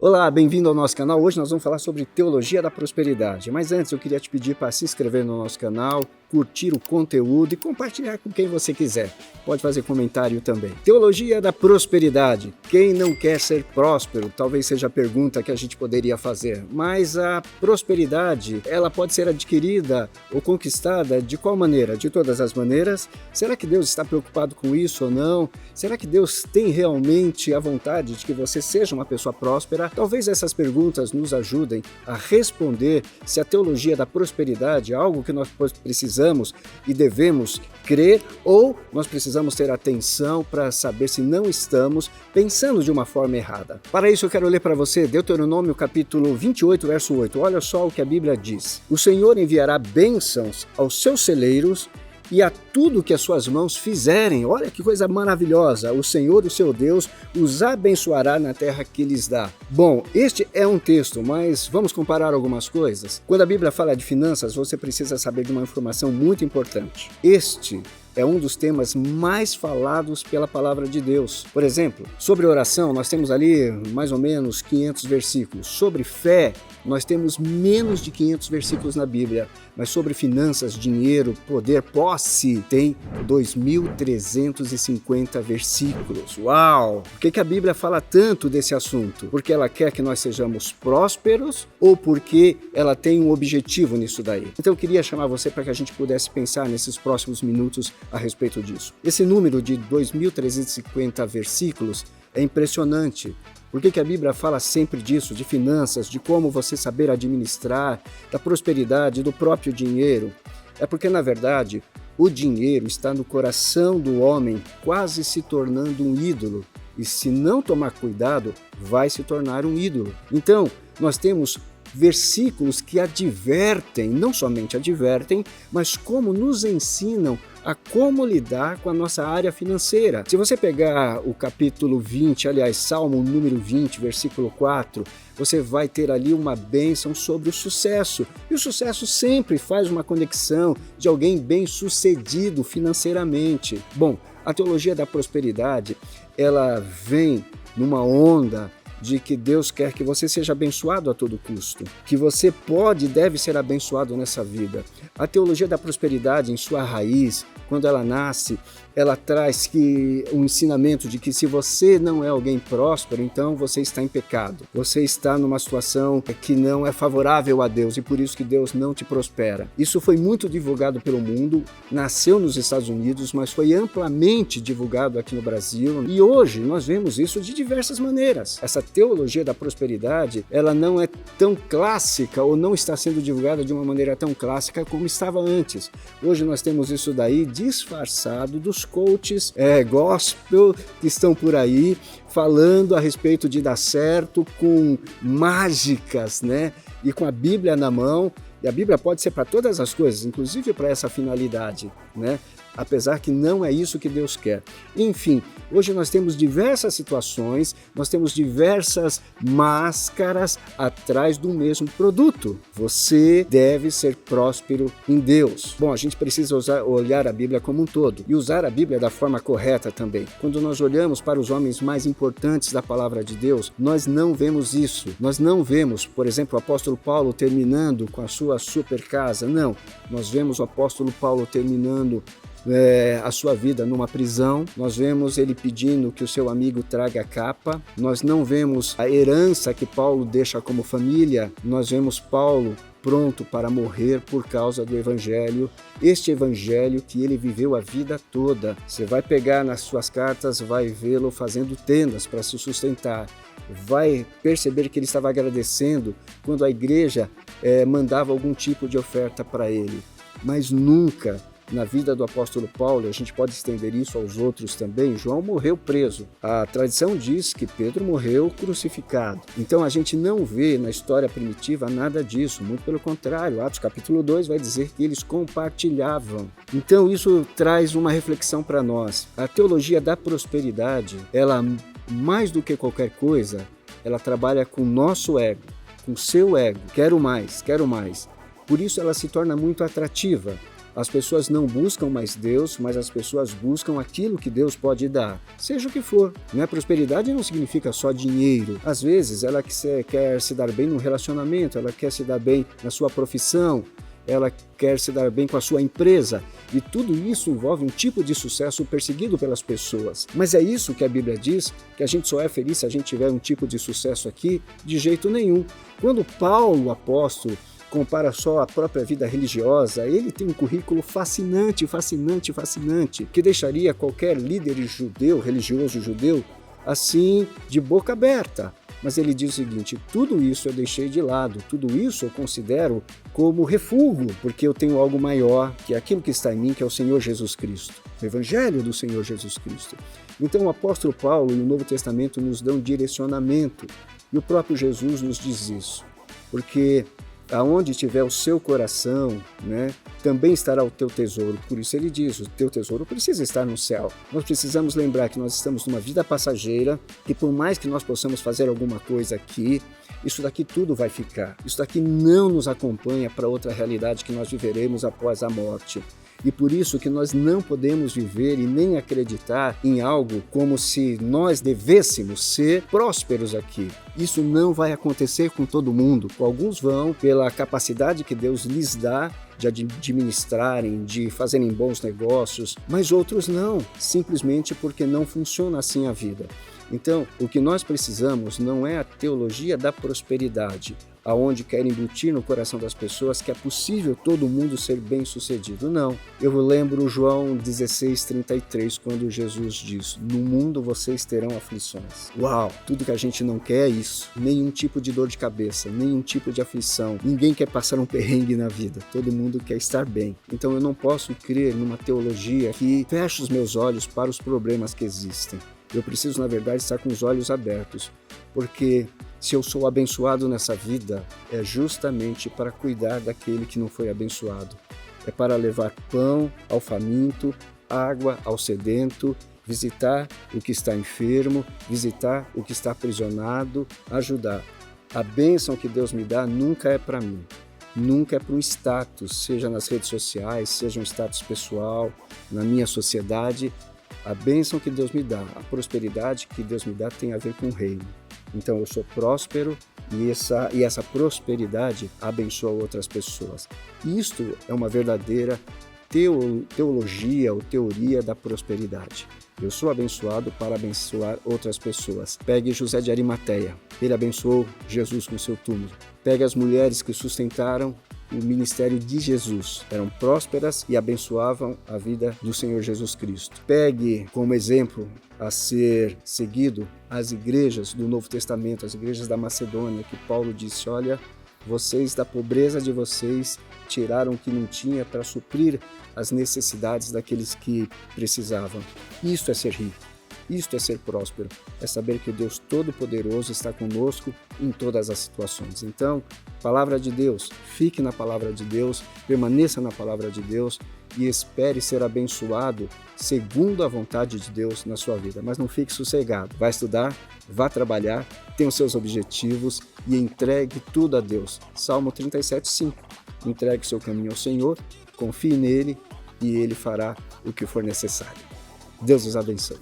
Olá, bem-vindo ao nosso canal. Hoje nós vamos falar sobre teologia da prosperidade. Mas antes eu queria te pedir para se inscrever no nosso canal, curtir o conteúdo e compartilhar com quem você quiser. Pode fazer comentário também. Teologia da prosperidade. Quem não quer ser próspero? Talvez seja a pergunta que a gente poderia fazer. Mas a prosperidade, ela pode ser adquirida ou conquistada de qual maneira? De todas as maneiras? Será que Deus está preocupado com isso ou não? Será que Deus tem realmente a vontade de que você seja uma pessoa próspera? Talvez essas perguntas nos ajudem a responder se a teologia da prosperidade é algo que nós precisamos e devemos crer ou nós precisamos ter atenção para saber se não estamos pensando de uma forma errada. Para isso eu quero ler para você Deuteronômio capítulo 28, verso 8. Olha só o que a Bíblia diz. O Senhor enviará bênçãos aos seus celeiros e a tudo que as suas mãos fizerem. Olha que coisa maravilhosa! O Senhor, o seu Deus, os abençoará na terra que lhes dá. Bom, este é um texto, mas vamos comparar algumas coisas. Quando a Bíblia fala de finanças, você precisa saber de uma informação muito importante. Este é um dos temas mais falados pela palavra de Deus. Por exemplo, sobre oração, nós temos ali mais ou menos 500 versículos. Sobre fé, nós temos menos de 500 versículos na Bíblia. Mas sobre finanças, dinheiro, poder, posse, tem 2.350 versículos. Uau! Por que a Bíblia fala tanto desse assunto? Porque ela quer que nós sejamos prósperos ou porque ela tem um objetivo nisso daí? Então eu queria chamar você para que a gente pudesse pensar nesses próximos minutos a respeito disso. Esse número de 2.350 versículos é impressionante. Por que a Bíblia fala sempre disso, de finanças, de como você saber administrar, da prosperidade, do próprio dinheiro? É porque, na verdade, o dinheiro está no coração do homem, quase se tornando um ídolo. E se não tomar cuidado, vai se tornar um ídolo. Então, nós temos versículos que advertem, não somente advertem, mas como nos ensinam a como lidar com a nossa área financeira. Se você pegar o capítulo 20, aliás, Salmo número 20, versículo 4, você vai ter ali uma bênção sobre o sucesso. E o sucesso sempre faz uma conexão de alguém bem-sucedido financeiramente. Bom, a teologia da prosperidade, ela vem numa onda de que Deus quer que você seja abençoado a todo custo, que você pode e deve ser abençoado nessa vida. A teologia da prosperidade, em sua raiz, quando ela nasce, ela traz um ensinamento de que se você não é alguém próspero, então você está em pecado. Você está numa situação que não é favorável a Deus e por isso que Deus não te prospera. Isso foi muito divulgado pelo mundo, nasceu nos Estados Unidos, mas foi amplamente divulgado aqui no Brasil. E hoje nós vemos isso de diversas maneiras. Essa teologia da prosperidade, ela não é tão clássica ou não está sendo divulgada de uma maneira tão clássica como estava antes. Hoje nós temos isso daí disfarçado dos coaches gospel que estão por aí falando a respeito de dar certo com mágicas, né? E com a Bíblia na mão. E a Bíblia pode ser para todas as coisas, inclusive para essa finalidade, né? Apesar que não é isso que Deus quer. Enfim, hoje nós temos diversas situações, nós temos diversas máscaras atrás do mesmo produto. Você deve ser próspero em Deus. Bom, a gente precisa olhar a Bíblia como um todo e usar a Bíblia da forma correta também. Quando nós olhamos para os homens mais importantes da palavra de Deus, nós não vemos isso. Nós não vemos, por exemplo, o apóstolo Paulo terminando com a sua super casa. Não, nós vemos o apóstolo Paulo terminando a sua vida numa prisão. Nós vemos ele pedindo que o seu amigo traga a capa. Nós não vemos a herança que Paulo deixa como família. Nós vemos Paulo pronto para morrer por causa do Evangelho, este Evangelho que ele viveu a vida toda. Você vai pegar nas suas cartas, vai vê-lo fazendo tendas para se sustentar, vai perceber que ele estava agradecendo quando a igreja mandava algum tipo de oferta para ele, mas nunca na vida do apóstolo Paulo, a gente pode estender isso aos outros também, João morreu preso. A tradição diz que Pedro morreu crucificado. Então a gente não vê na história primitiva nada disso, muito pelo contrário. Atos capítulo 2 vai dizer que eles compartilhavam. Então isso traz uma reflexão para nós. A teologia da prosperidade, ela mais do que qualquer coisa, ela trabalha com o nosso ego, com o seu ego. Quero mais, quero mais. Por isso ela se torna muito atrativa. As pessoas não buscam mais Deus, mas as pessoas buscam aquilo que Deus pode dar, seja o que for. Né? Prosperidade não significa só dinheiro. Às vezes ela quer se dar bem no relacionamento, ela quer se dar bem na sua profissão, ela quer se dar bem com a sua empresa. E tudo isso envolve um tipo de sucesso perseguido pelas pessoas. Mas é isso que a Bíblia diz, que a gente só é feliz se a gente tiver um tipo de sucesso aqui? De jeito nenhum. Quando Paulo, apóstolo, compara só a própria vida religiosa, ele tem um currículo fascinante, que deixaria qualquer líder religioso judeu, assim, de boca aberta. Mas ele diz o seguinte: tudo isso eu deixei de lado, tudo isso eu considero como refúgio, porque eu tenho algo maior, que é aquilo que está em mim, que é o Senhor Jesus Cristo, o Evangelho do Senhor Jesus Cristo. Então o apóstolo Paulo e o Novo Testamento nos dão direcionamento, e o próprio Jesus nos diz isso, porque aonde estiver o seu coração, né, também estará o teu tesouro. Por isso ele diz, o teu tesouro precisa estar no céu. Nós precisamos lembrar que nós estamos numa vida passageira, que por mais que nós possamos fazer alguma coisa aqui, isso daqui tudo vai ficar. Isso daqui não nos acompanha para outra realidade que nós viveremos após a morte. E por isso que nós não podemos viver e nem acreditar em algo como se nós devêssemos ser prósperos aqui. Isso não vai acontecer com todo mundo. Alguns vão pela capacidade que Deus lhes dá de administrarem, de fazerem bons negócios, mas outros não, simplesmente porque não funciona assim a vida. Então, o que nós precisamos não é a teologia da prosperidade, aonde quer embutir no coração das pessoas que é possível todo mundo ser bem-sucedido. Não. Eu lembro João 16:33, quando Jesus diz: no mundo vocês terão aflições. Uau! Tudo que a gente não quer é isso. Nenhum tipo de dor de cabeça, nenhum tipo de aflição. Ninguém quer passar um perrengue na vida. Todo mundo quer estar bem. Então eu não posso crer numa teologia que feche os meus olhos para os problemas que existem. Eu preciso, na verdade, estar com os olhos abertos, porque se eu sou abençoado nessa vida, é justamente para cuidar daquele que não foi abençoado. É para levar pão ao faminto, água ao sedento, visitar o que está enfermo, visitar o que está aprisionado, ajudar. A bênção que Deus me dá nunca é para mim. Nunca é para um status, seja nas redes sociais, seja um status pessoal, na minha sociedade. A bênção que Deus me dá, a prosperidade que Deus me dá tem a ver com o reino. Então eu sou próspero e essa prosperidade abençoa outras pessoas. Isto é uma verdadeira teologia ou teoria da prosperidade. Eu sou abençoado para abençoar outras pessoas. Pegue José de Arimateia. Ele abençoou Jesus com seu túmulo. Pegue as mulheres que sustentaram o ministério de Jesus. Eram prósperas e abençoavam a vida do Senhor Jesus Cristo. Pegue como exemplo a ser seguido as igrejas do Novo Testamento, as igrejas da Macedônia, que Paulo disse: olha, vocês da pobreza de vocês tiraram o que não tinha para suprir as necessidades daqueles que precisavam. Isto é ser rico. Isto é ser próspero, é saber que o Deus Todo-Poderoso está conosco em todas as situações. Então, palavra de Deus, fique na palavra de Deus, permaneça na palavra de Deus e espere ser abençoado segundo a vontade de Deus na sua vida. Mas não fique sossegado, vá estudar, vá trabalhar, tenha os seus objetivos e entregue tudo a Deus. Salmo 37:5. Entregue seu caminho ao Senhor, confie nele e ele fará o que for necessário. Deus os abençoe.